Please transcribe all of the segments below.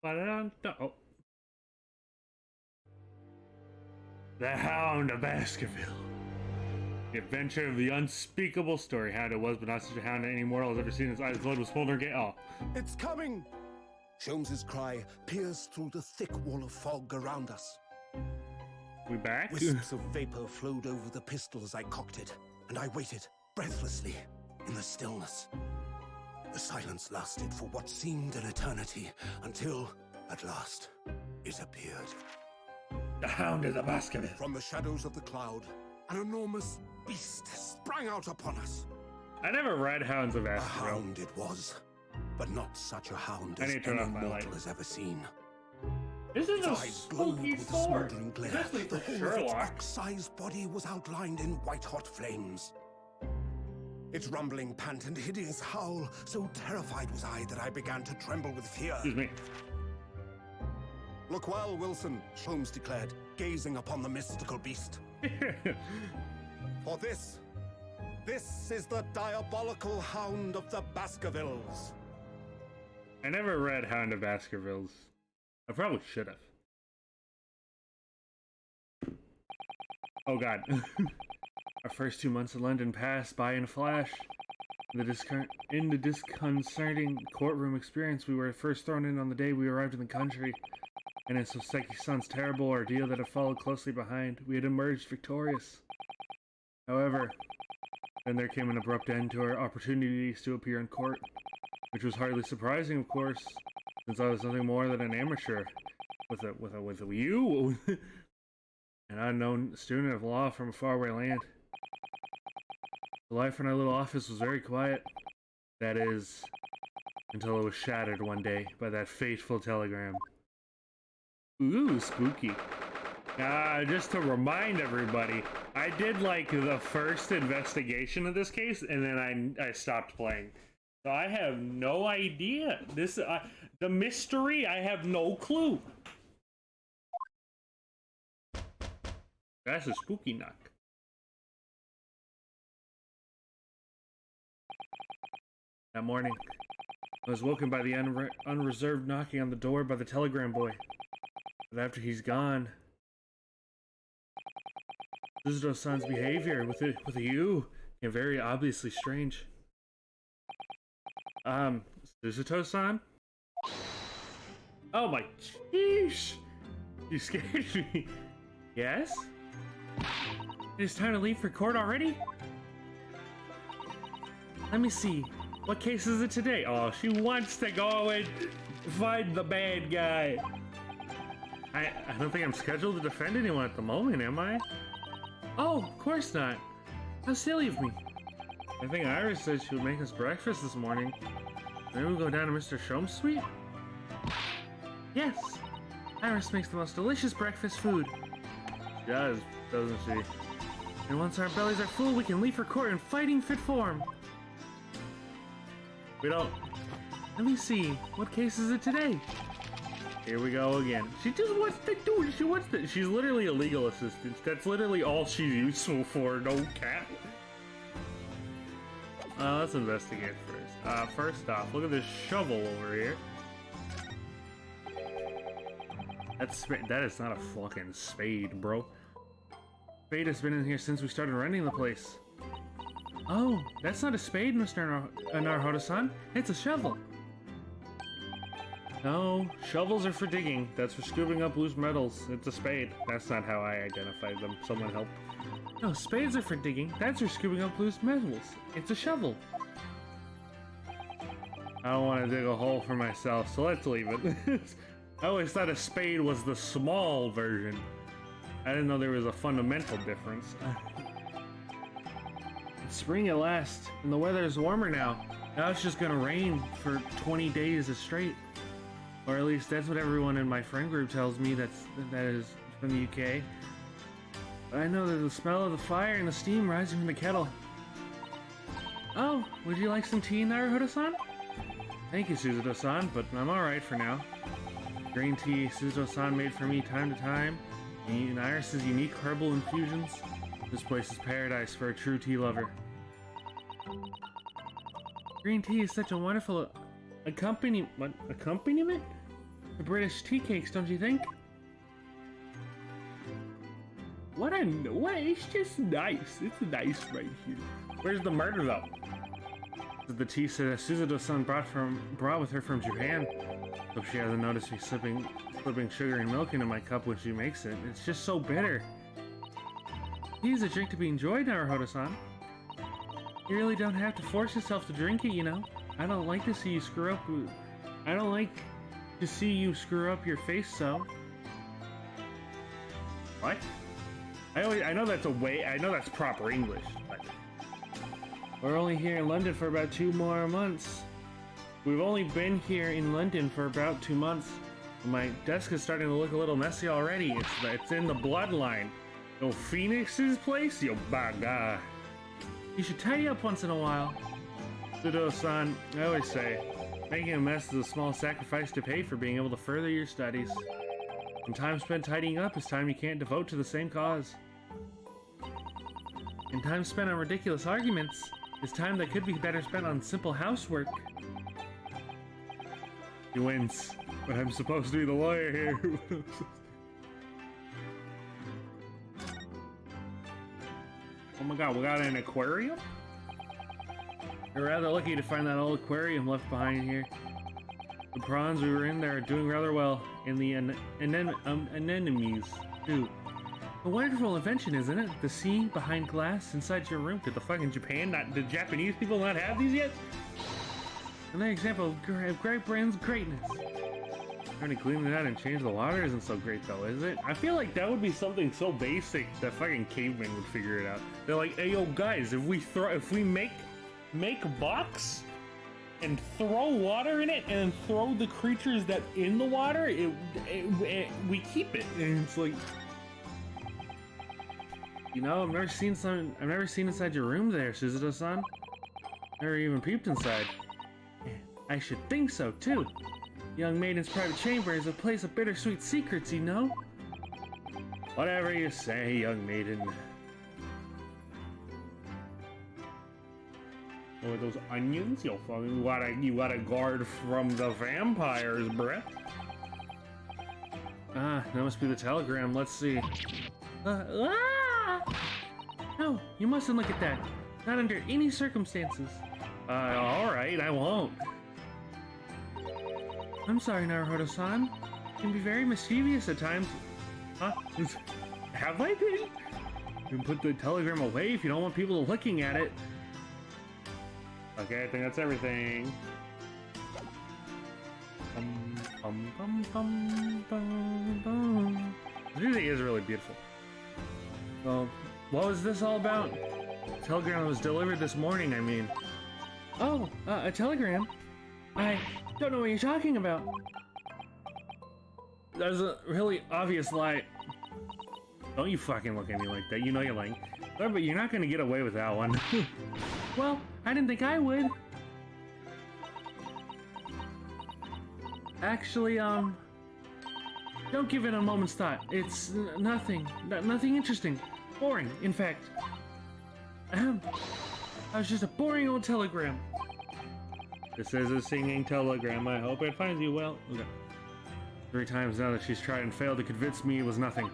Oh. The Hound of Baskerville. The adventure of the unspeakable story. Hound it was, but not such a hound any mortal has ever seen. His eyes glowed with smoldering gay. Oh. It's coming! Sholmes's cry pierced through the thick wall of fog around us. We back? Wisps of vapor flowed over the pistol as I cocked it, and I waited, breathlessly, in the stillness. The silence lasted for what seemed an eternity, until, at last, it appeared. The Hound of the Baskerville. From the shadows of the cloud, an enormous beast sprang out upon us. I never read Hounds of A Baskerville. hound it was, but not such a hound I as need to turn any off my mortal light. has ever seen. This is Its a eyes glowed spooky with a story. smoldering glare. Especially The for whole of its Sherlock. ox-sized body was outlined in white-hot flames. Its rumbling pant and hideous howl, so terrified was I that I began to tremble with fear. Excuse me. Look well, Wilson, Sholmes declared, gazing upon the mystical beast. For this is the diabolical Hound of the Baskervilles. I never read Hound of Baskervilles. I probably should have. Oh god. Our first 2 months in London passed by in a flash. In the disconcerting courtroom experience we were first thrown in on the day we arrived in the country, and in Soseki-san's terrible ordeal that had followed closely behind, we had emerged victorious. However, then there came an abrupt end to our opportunities to appear in court, which was hardly surprising, of course, since I was nothing more than an amateur with you, an unknown student of law from a faraway land. The life in our little office was very quiet. That is, until it was shattered one day by that fateful telegram. Ooh, spooky. Just to remind everybody, I did like the first investigation of this case, and then I stopped playing. So I have no idea. The mystery, I have no clue. That's a spooky knock. That morning, I was woken by the unreserved knocking on the door by the telegram boy. But after he's gone, Suzuto-san's behavior with a you became very obviously strange. Suzuto-san? Oh my sheesh! You scared me. Yes? It's time to leave for court already? Let me see. What case is it today? Oh, she wants to go and find the bad guy. I don't think I'm scheduled to defend anyone at the moment, am I? Oh, of course not. How silly of me. I think Iris said she would make us breakfast this morning. Maybe we'll go down to Mr. Sholmes' suite? Yes. Iris makes the most delicious breakfast food. She does, doesn't she? And once our bellies are full, we can leave for court in fighting fit form. We don't... Let me see. What case is it today? Here we go again. She just wants to do it. She wants to... She's literally a legal assistant. That's literally all she's useful for. No cap. Let's investigate first. First off, look at this shovel over here. That is not a fucking spade, bro. Spade has been in here since we started renting the place. Oh, that's not a spade, Mr. Naruhodo-san. It's a shovel. No, shovels are for digging. That's for scooping up loose metals. It's a spade. That's not how I identified them. Someone help. No, spades are for digging. That's for scooping up loose metals. It's a shovel. I don't want to dig a hole for myself, so let's leave it. I always thought a spade was the small version. I didn't know there was a fundamental difference. It's spring at last, and the weather is warmer now. Now it's just gonna rain for 20 days straight. Or at least that's what everyone in my friend group tells me that is from the UK. But I know that the smell of the fire and the steam rising from the kettle. Oh, would you like some tea, Naruhodo-san? Thank you, Suzuto-san, but I'm alright for now. Green tea Suzuto-san made for me time to time, and Iris' unique herbal infusions. This place is paradise for a true tea lover. Green tea is such a wonderful accompaniment? the British tea cakes, don't you think? What? It's just nice. It's nice right here. Where's the murder though? The tea Suzuto-san brought with her from Japan. Hope she hasn't noticed me slipping sugar and milk into my cup when she makes it. It's just so bitter. Tea is a drink to be enjoyed, Naruhodo-san. You really don't have to force yourself to drink it, you know. I don't like to see you screw up. I don't like to see you screw up your face, so. What? I know that's I know that's proper English, but we're only here in London for about 2 more months. We've only been here in London for about 2 months. My desk is starting to look a little messy already. It's in the bloodline. Yo, Phoenix's place? Yo, baga. You should tidy up once in a while. Sudo-san, I always say, making a mess is a small sacrifice to pay for being able to further your studies. And time spent tidying up is time you can't devote to the same cause. And time spent on ridiculous arguments is time that could be better spent on simple housework. He wins, but I'm supposed to be the lawyer here. Oh my god, we got an aquarium? We're rather lucky to find that old aquarium left behind here. The prawns we were in there are doing rather well, and the anemones too. A wonderful invention, isn't it? The sea behind glass inside your room. Did the fucking the Japanese people not have these yet? Another example of great brand's greatness. Trying to clean it out and change the water isn't so great though, is it? I feel like that would be something so basic that fucking cavemen would figure it out. They're like, hey yo guys, if we make a box and throw water in it and throw the creatures that in the water, we keep it. And it's like, you know, I've never seen inside your room there, Suzuto-san. Never even peeped inside. I should think so too. Young maiden's private chamber is a place of bittersweet secrets, you know? Whatever you say, young maiden. Oh, those onions? You gotta guard from the vampires, bruh. Ah, that must be the telegram. Let's see. No, you mustn't look at that. Not under any circumstances. Alright, I won't. I'm sorry, Naruhodo-san. It can be very mischievous at times. Huh? Have I been? You can put the telegram away if you don't want people looking at it. Okay, I think that's everything. The music is really beautiful. Well, what was this all about? The telegram was delivered this morning, I mean. Oh, a telegram? I don't know what you're talking about. There's a really obvious lie. Don't you fucking look at me like that. You know you're lying. But you're not gonna get away with that one. Well, I didn't think I would. Actually, don't give it a moment's thought. It's nothing interesting. Boring, in fact. I was just a boring old telegram. This is a singing telegram. I hope it finds you well. Okay. 3 times now that she's tried and failed to convince me it was nothing.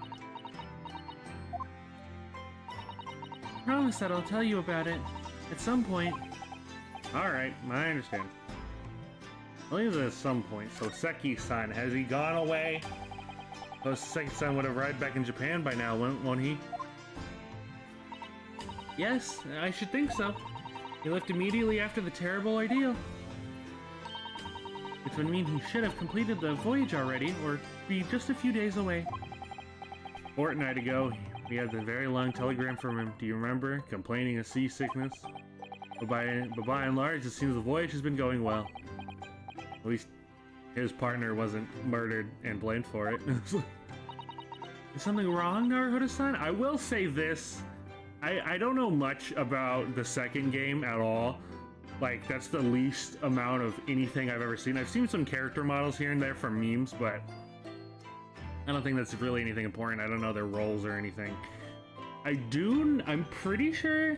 Promise that I'll tell you about it at some point. Alright, I understand. I believe at some point. So Seki-san, has he gone away? So Seki-san would have arrived back in Japan by now, won't he? Yes, I should think so. He left immediately after the terrible ordeal. Which would mean he should have completed the voyage already, or be just a few days away. A fortnight ago, we had the very long telegram from him. Do you remember? Complaining of seasickness. But by and large, it seems the voyage has been going well. At least his partner wasn't murdered and blamed for it. Is something wrong, Naruhodo-san? I will say this. I don't know much about the second game at all. Like, that's the least amount of anything I've ever seen. I've seen some character models here and there from memes, but I don't think that's really anything important. I don't know their roles or anything. I'm pretty sure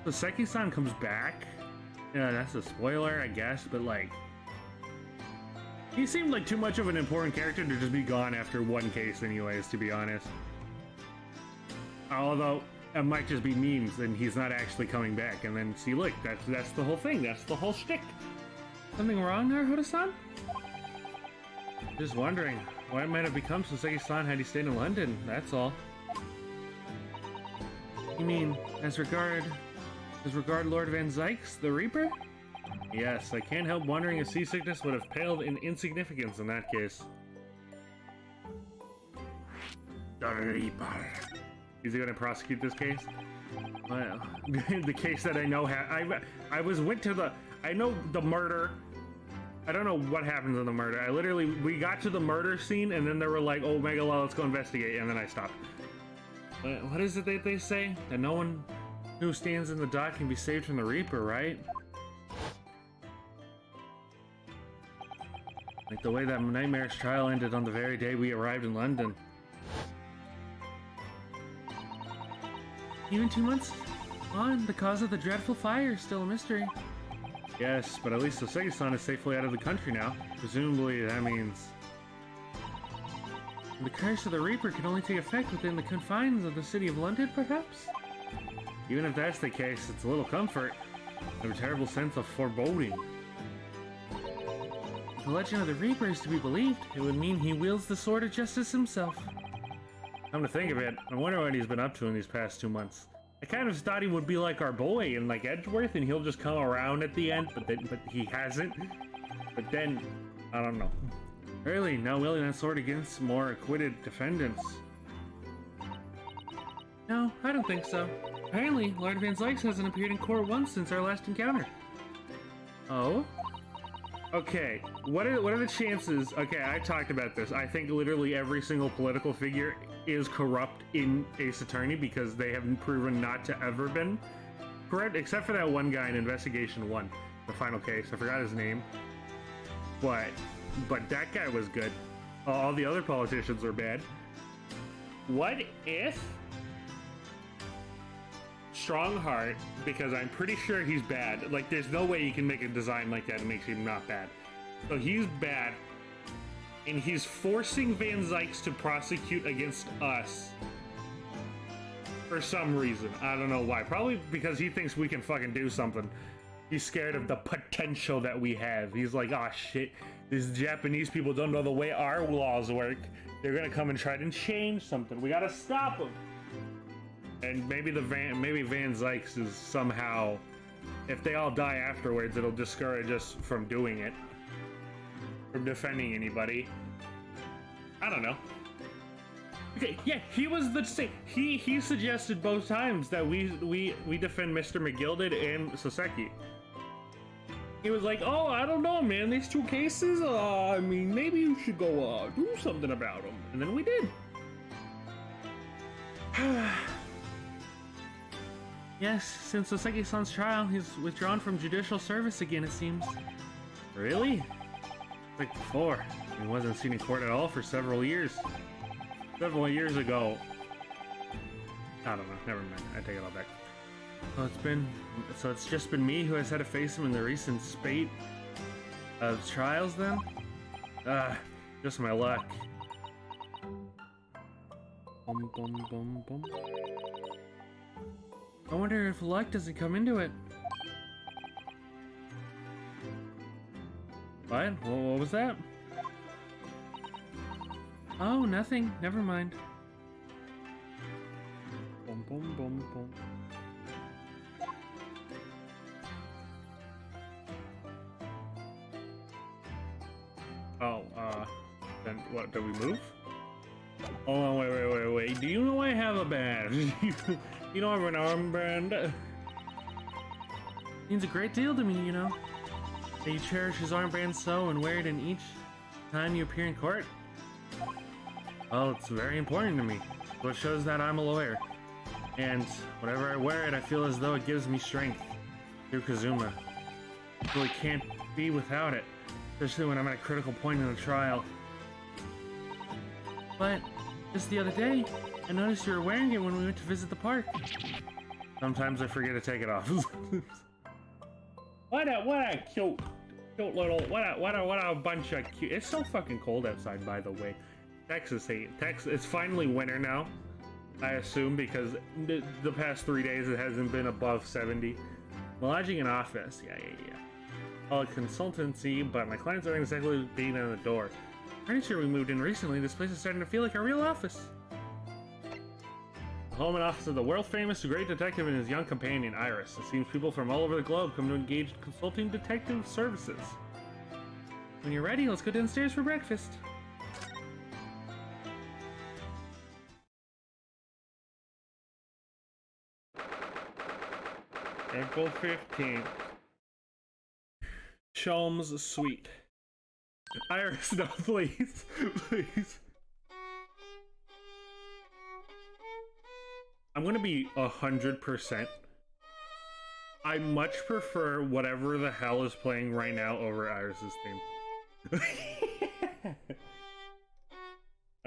the Seki-san comes back. Yeah, that's a spoiler, I guess, but like, He seemed like too much of an important character to just be gone after one case anyways, to be honest. Although, it might just be memes and he's not actually coming back. And then, see, look, that's the whole thing. That's the whole shtick. Something wrong there, Naruhodo-san? Just wondering, what might have become Soseki-san had he stayed in London, that's all. You mean, as regard Lord Van Zykes, the Reaper? Yes, I can't help wondering if seasickness would have paled in insignificance in that case. The Reaper. Is he gonna prosecute this case? Well, the case that I know I know the murder. I don't know what happens in the murder. We got to the murder scene and then they were like, oh, Mega Law, let's go investigate, and then I stopped. What is it that they say? That no one who stands in the dock can be saved from the Reaper, right? Like the way that nightmarish trial ended on the very day we arrived in London. Even 2 months on, the cause of the dreadful fire is still a mystery. Yes, but at least Soseki-san is safely out of the country now. Presumably, that means... The curse of the Reaper can only take effect within the confines of the city of London, perhaps? Even if that's the case, it's a little comfort. A terrible sense of foreboding. If the legend of the Reaper is to be believed, it would mean he wields the sword of justice himself. Come to think of it, I wonder what he's been up to in these past 2 months. I kind of thought he would be like our boy in like Edgeworth and he'll just come around at the end, but he hasn't. But then, I don't know. Really, now wielding that sword against more acquitted defendants. No, I don't think so. Apparently, Lord Van Zykes hasn't appeared in court once since our last encounter. Oh? Okay, what are the chances? Okay, I talked about this. I think literally every single political figure is corrupt in Ace Attorney because they have proven not to ever been corrupt, except for that one guy in Investigation 1, the final case. I forgot his name. But that guy was good. All the other politicians are bad. What if Strongheart, because I'm pretty sure he's bad. Like, there's no way you can make a design like that and make him not bad. So he's bad, and he's forcing Van Zykes to prosecute against us for some reason. I don't know why. Probably because he thinks we can fucking do something. He's scared of the potential that we have. He's like, oh shit, these Japanese people don't know the way our laws work. They're gonna come and try to change something. We gotta stop them. And maybe Van Zykes is somehow, if they all die afterwards, it'll discourage us from doing it, from defending anybody. I don't know. Okay, yeah, he was the same. He suggested both times that we defend Mr. McGilded and Soseki. He was like, oh, I don't know, man. These two cases, I mean, maybe you should go do something about them. And then we did. Yes, since Soseki-san's trial, he's withdrawn from judicial service again, it seems. Really? Like before. He wasn't seen in court at all for several years. Several years ago. I don't know, never mind. I take it all back. So it's just been me who has had to face him in the recent spate of trials then? Just my luck. Bum, bum, bum, bum. I wonder if luck doesn't come into it. What? What was that? Oh, nothing. Never mind. Bum, bum, bum, bum. Oh, then what, do we move? Oh, wait. Do you know I have a badge? You know I have an armband? Means a great deal to me, you know. That you cherish his armband so and wear it in each time you appear in court. Well, it's very important to me. So it shows that I'm a lawyer. And whenever I wear it, I feel as though it gives me strength. Through Kazuma. I really can't be without it. Especially when I'm at a critical point in the trial. But just the other day, I noticed you were wearing it when we went to visit the park. Sometimes I forget to take it off. What a cute. Cute little, what a bunch of cute. It's so fucking cold outside, by the way. Texas, it's finally winter now, I assume, because the past 3 days it hasn't been above 70. Lodging in office, yeah. A consultancy, but my clients aren't exactly beating on the door. Pretty sure we moved in recently. This place is starting to feel like a real office. The home and office of the world-famous great detective and his young companion, Iris. It seems people from all over the globe come to engage in consulting detective services. When you're ready, let's go downstairs for breakfast. April 15th. Sholmes Suite. Iris, no, please. Please. I'm gonna be 100%. I much prefer whatever the hell is playing right now over Iris's theme.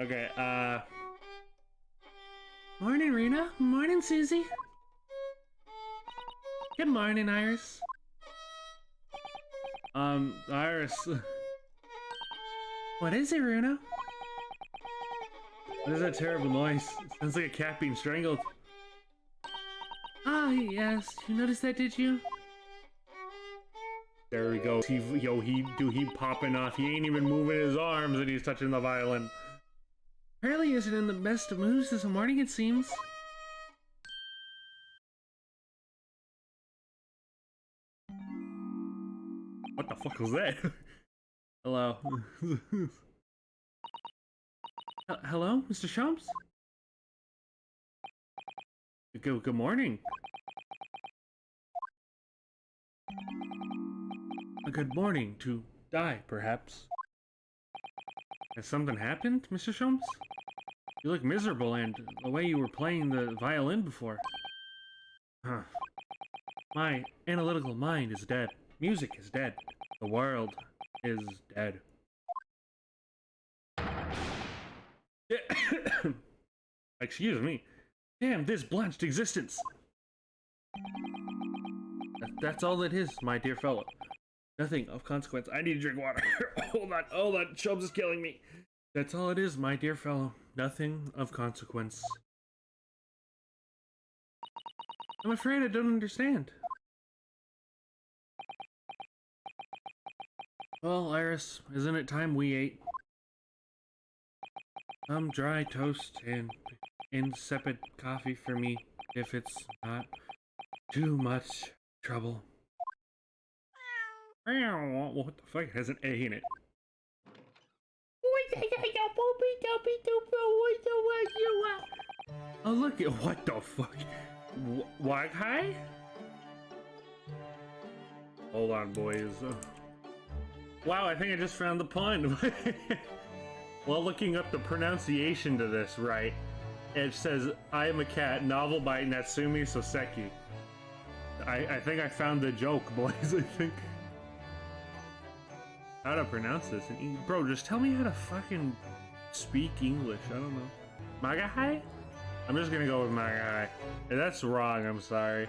Okay, Morning, Rena. Morning, Susie. Good morning, Iris. Iris. What is it, Runa? What is that terrible noise? It sounds like a cat being strangled. Ah, yes. You noticed that, did you? There we go. He popping off. He ain't even moving his arms and he's touching the violin. Apparently isn't in the best of moods this morning, it seems. What the fuck was that? Hello. Hello, Mr. Sholmes? Good morning. A good morning to die, perhaps. Has something happened, Mr. Sholmes? You look miserable, and the way you were playing the violin before. Huh. My analytical mind is dead. Music is dead. The world is dead. Excuse me. Damn this blanched existence. That's all it is, my dear fellow. Nothing of consequence. I need to drink water. Hold on. Sholmes is killing me. That's all it is, my dear fellow. Nothing of consequence. I'm afraid I don't understand. Well, Iris, isn't it time we ate? Some dry toast and insipid coffee for me, if it's not too much trouble. What the fuck? It has an A in it. Oh, look at what the fuck? What? Hi? Hold on, boys. Wow, I think I just found the pun. While looking up the pronunciation to this right, it says, I am a cat, novel by Natsumi Soseki. I think I found the joke, boys, I think. How to pronounce this? Bro, just tell me how to fucking speak English, I don't know. Magahai? I'm just gonna go with Magahai. If that's wrong, I'm sorry.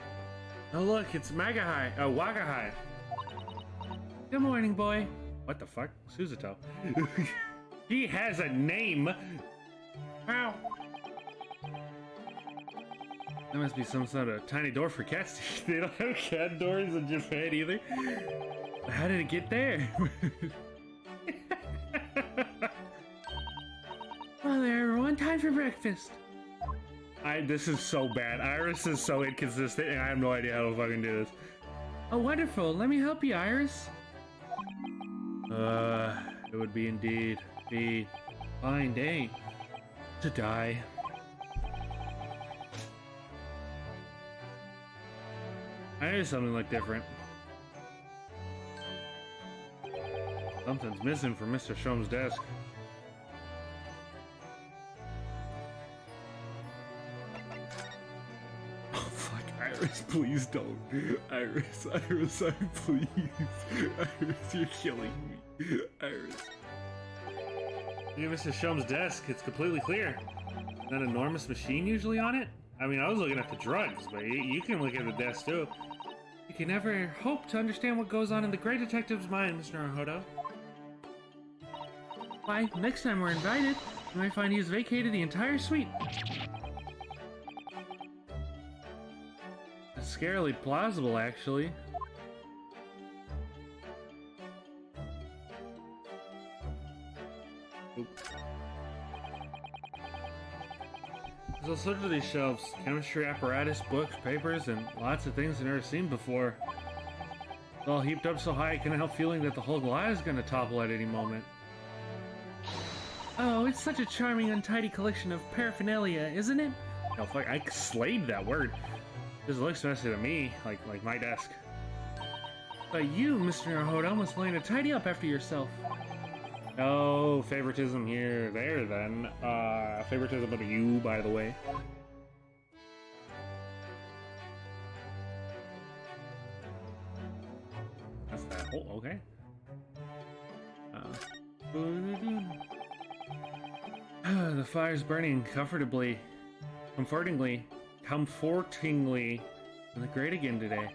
Oh look, it's Magahai. Oh, Wagahai. Good morning, boy. What the fuck? Suzuto. He has a name! Ow! That must be some sort of tiny door for cats. They don't have cat doors in Japan either. How did it get there? Well there, everyone, time for breakfast. This is so bad. Iris is so inconsistent and I have no idea how to fucking do this. Oh, wonderful. Let me help you, Iris. It would be indeed be a fine day to die. I knew something looked different. Something's missing from Mr. Sholmes' desk. Oh fuck, Iris, please don't. Iris, please. Iris, you're killing me. Iris. Look at Mr. Sholmes' desk, it's completely clear. That enormous machine usually on it? I mean, I was looking at the drugs, but you can look at the desk too. You can never hope to understand what goes on in the great detective's mind, Mr. Naruhodo. Why, next time we're invited, you might find he's vacated the entire suite. It's scarily plausible, actually. Oops. There's all sorts of these shelves. Chemistry apparatus, books, papers, and lots of things I've never seen before. It's all heaped up so high I can't help feeling that the whole lot is gonna topple at any moment. Oh, it's such a charming, untidy collection of paraphernalia, isn't it? Oh, fuck, I slayed that word. This looks messy to me, like my desk. But you, Mr. Naruhodo, must learn to tidy up after yourself. No favoritism here, there then. Favoritism of you, by the way. That's that. Oh, okay. The fire's burning comfortingly in the grate again today.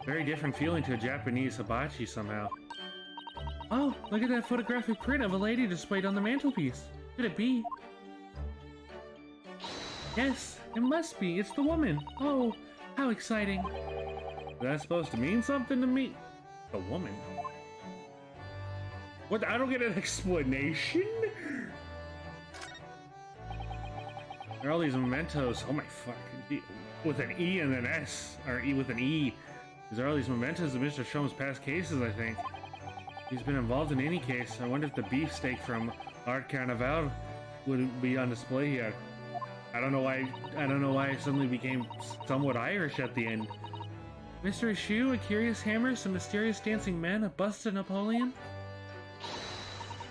Very different feeling to a Japanese hibachi somehow. Oh, look at that photographic print of a lady displayed on the mantelpiece. Could it be? Yes, it must be. It's the woman. Oh, how exciting. Is that supposed to mean something to me? The woman? What? I don't get an explanation? There are all these mementos. Oh my fuck. With an E and an S. Or E with an E. These are all these mementos of Mr. Sholmes' past cases, I think. He's been involved in any case. I wonder if the beefsteak from Art Carnival would be on display here. I don't know why I suddenly became somewhat Irish at the end. Mystery shoe, a curious hammer, some mysterious dancing men, a bust of Napoleon.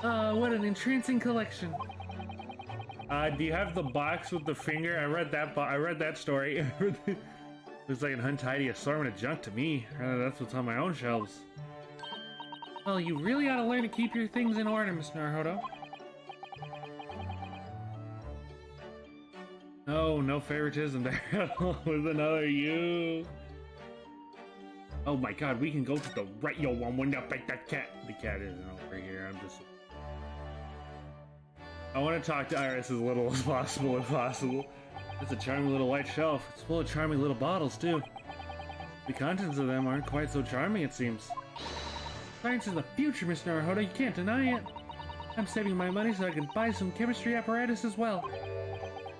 What an entrancing collection. Do you have the box with the finger? I read that story. Looks like an untidy assortment of junk to me. That's what's on my own shelves. Well, you really ought to learn to keep your things in order, Mr. Naruhodo. Oh, no favoritism there. With another you. Oh my god, we can go to the right. Yo, one window, like that cat. The cat isn't over here. I want to talk to Iris as little as possible, if possible. It's a charming little white shelf. It's full of charming little bottles, too. The contents of them aren't quite so charming, it seems. Science is the future, Mr. Naruhodo. You can't deny it. I'm saving my money so I can buy some chemistry apparatus as well.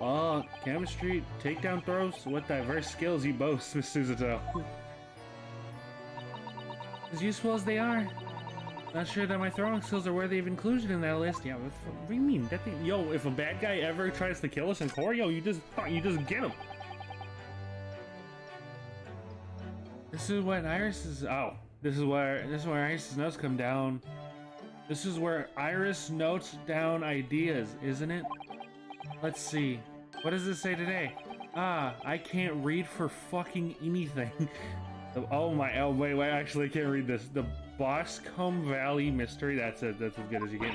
Oh, chemistry, takedown throws. What diverse skills you boast, Miss Suzuto. As useful as they are. Not sure that my throwing skills are worthy of inclusion in that list. Yeah, what do you mean? That thing, yo, if a bad guy ever tries to kill us in core, yo, you just get him. This is what Iris's. Oh, this is where Iris's notes come down. This is where Iris notes down ideas, isn't it? Let's see. What does it say today? Ah, I can't read for fucking anything. Oh my, oh wait, actually I can't read this. The Boscombe Valley Mystery, that's it, that's as good as you get.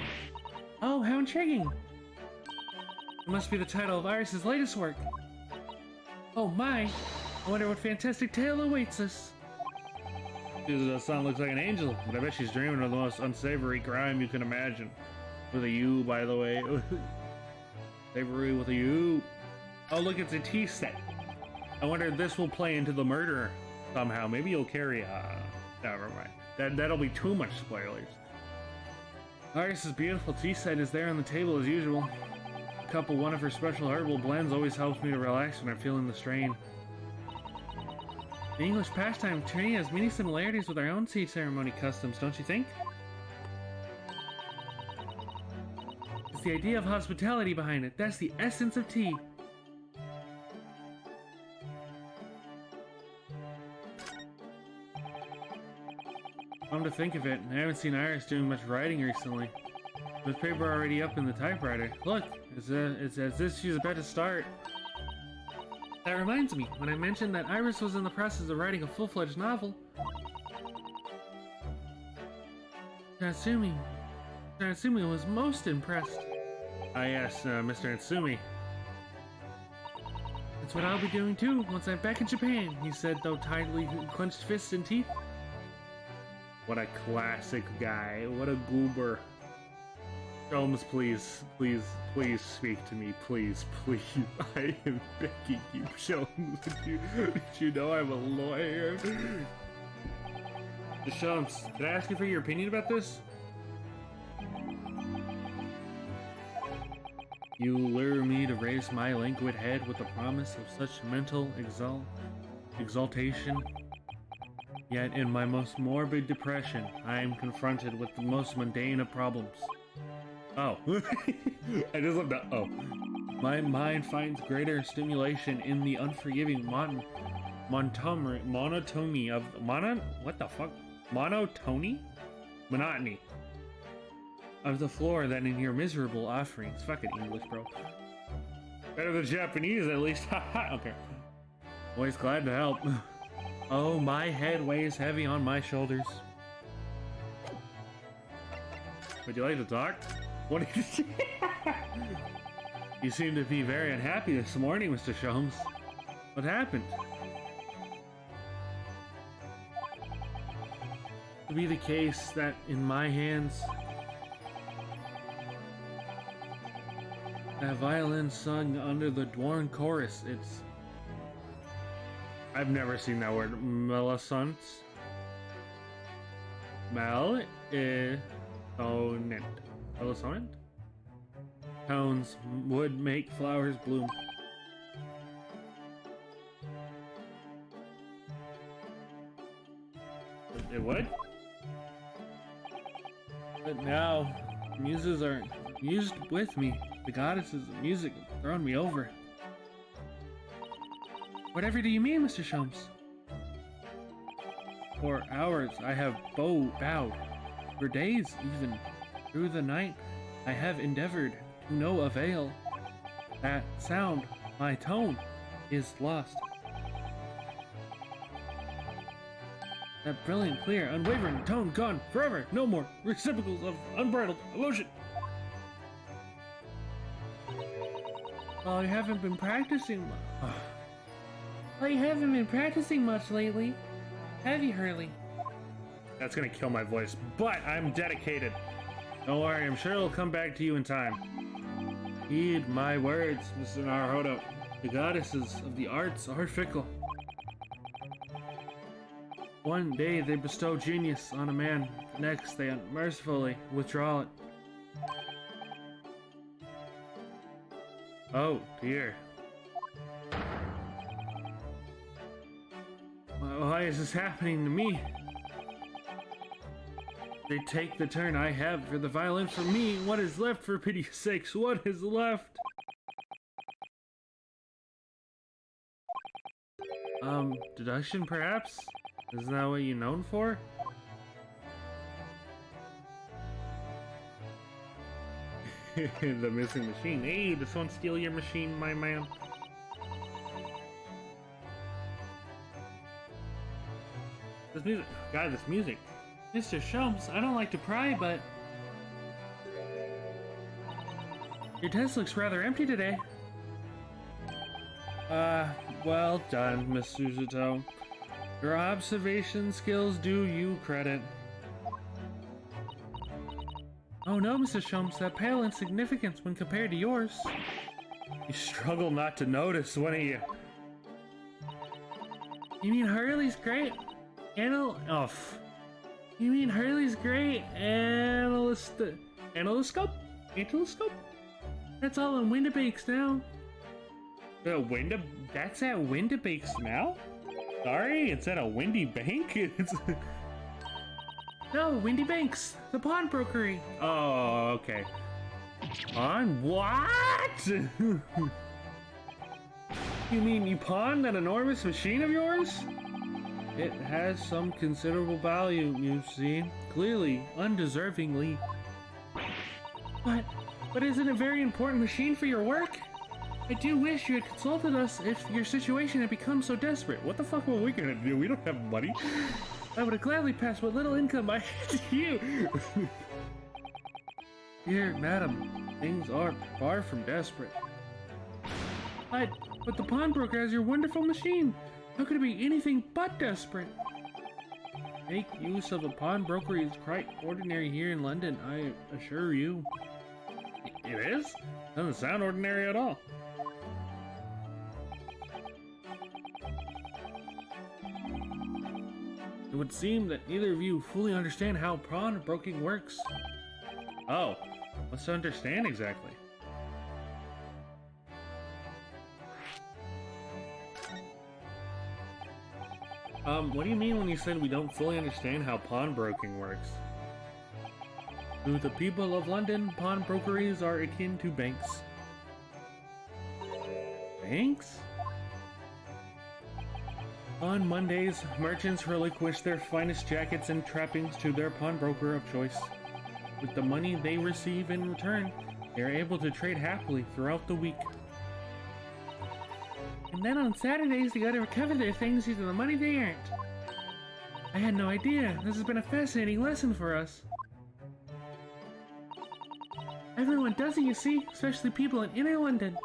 Oh, how intriguing! It must be the title of Iris's latest work. Oh my, I wonder what fantastic tale awaits us. The son looks like an angel, but I bet she's dreaming of the most unsavory crime you can imagine. With a U, by the way. Savory with a U. Oh look, it's a tea set. I wonder if this will play into the murder somehow. Maybe you'll carry, never mind. That'll be too much spoilers. Iris's beautiful tea set is there on the table as usual. A cup of one of her special herbal blends always helps me to relax when I'm feeling the strain. The English pastime of tea has many similarities with our own tea ceremony customs, don't you think? It's the idea of hospitality behind it. That's the essence of tea. Come to think of it, I haven't seen Iris doing much writing recently. There's paper already up in the typewriter. Look, it's as if she's about to start. That reminds me, when I mentioned that Iris was in the process of writing a full-fledged novel, Natsumi was most impressed. Ah yes, Mr. Natsumi. That's what I'll be doing too once I'm back in Japan, he said, though tightly clenched fists and teeth. What a classic guy. What a goober. Sholmes, please, please, please speak to me. Please, please. I am begging you, Sholmes. Did you know I'm a lawyer? Sholmes, can I ask you for your opinion about this? You lure me to raise my languid head with the promise of such mental exaltation. Yet in my most morbid depression, I am confronted with the most mundane of problems. Oh. I just love that. Oh. My mind finds greater stimulation in the unforgiving monotony of... What the fuck? Monotony of the floor than in your miserable offerings. Fucking English, bro. Better than Japanese, at least. Haha. Okay. Always glad to help. Oh, my head weighs heavy on my shoulders. Would you like to talk? What did you You seem to be very unhappy this morning, Mr. Sholmes. What happened? To be the case that in my hands that violin sung under the Dwarn chorus, it's... I've never seen that word. Melisant. Melisonant? Tones would make flowers bloom. It would? But now, muses are mused with me. The goddesses of music have thrown me over. Whatever do you mean, Mr. Sholmes? For hours I have bowed. For days even. Through the night I have endeavored to no avail. That sound, my tone, is lost. That brilliant, clear, unwavering tone gone forever. No more reciprocals of unbridled emotion. Well, I haven't been practicing much lately. Have you, Hurley? That's gonna kill my voice, but I'm dedicated. Don't worry, I'm sure it'll come back to you in time. Heed my words, Mr. Naruhodo. The goddesses of the arts are fickle. One day they bestow genius on a man, the next they unmercifully withdraw it. Oh, dear. Why is this happening to me? They take the turn I have for the violin for me. What is left, for pity's sakes? What is left? Deduction, perhaps? Isn't that what you're known for? The missing machine. Hey, this won't steal your machine, my man. This music. God, this music. Mr. Sholmes, I don't like to pry, but... your desk looks rather empty today. Well done, Miss Suzuto. Your observation skills do you credit. Oh no, Mr. Sholmes, that pale in significance when compared to yours. You struggle not to notice, wouldn't you? You mean Hurley's great? You mean Hurley's great analyscope? That's all on Windibanks now. That's at Windibanks now? Sorry, it's at a windy bank? No, Windy Banks, the pawnbrokery. Oh, okay. On what? You mean you pawned that enormous machine of yours? It has some considerable value, you see. Clearly, undeservingly. But isn't it a very important machine for your work? I do wish you had consulted us if your situation had become so desperate. What the fuck were we gonna do? We don't have money. I would have gladly passed what little income I had to you. Dear madam, things are far from desperate. But the pawnbroker has your wonderful machine. How could it be anything but desperate? Make use of a pawnbroker is quite ordinary here in London, I assure you. It is? Doesn't sound ordinary at all. It would seem that neither of you fully understand how pawnbroking works. Oh, what's to understand exactly? What do you mean when you said we don't fully understand how pawnbroking works? To the people of London, pawnbrokeries are akin to banks. Banks? On Mondays, merchants relinquish their finest jackets and trappings to their pawnbroker of choice. With the money they receive in return, they are able to trade happily throughout the week. And then on Saturdays, they gotta recover their things using the money they earned. I had no idea. This has been a fascinating lesson for us. Everyone does it, you see, especially people in inner London.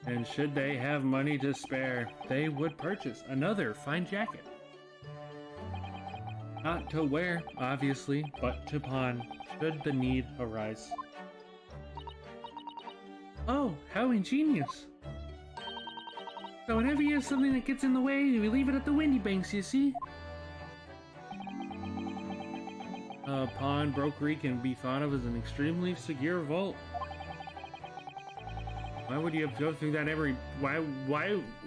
And should they have money to spare, they would purchase another fine jacket. Not to wear, obviously, but to pawn, should the need arise. Oh, how ingenious. So whenever you have something that gets in the way, we leave it at the windy banks, you see? A pawnbrokery can be thought of as an extremely secure vault. Why would you have to go through that every...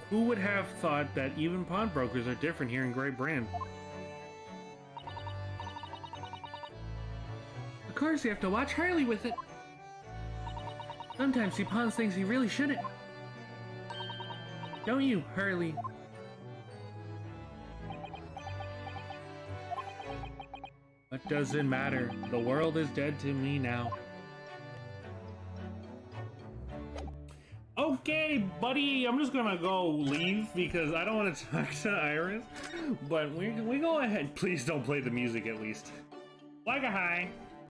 who would have thought that even pawnbrokers are different here in Great Britain? Of course, you have to watch Harley with it. Sometimes he pawns things he really shouldn't. Don't you, Harley? What does it matter? The world is dead to me now. Okay, buddy, I'm just gonna go leave because I don't want to talk to Iris. But we go ahead. Please don't play the music at least. Like a high.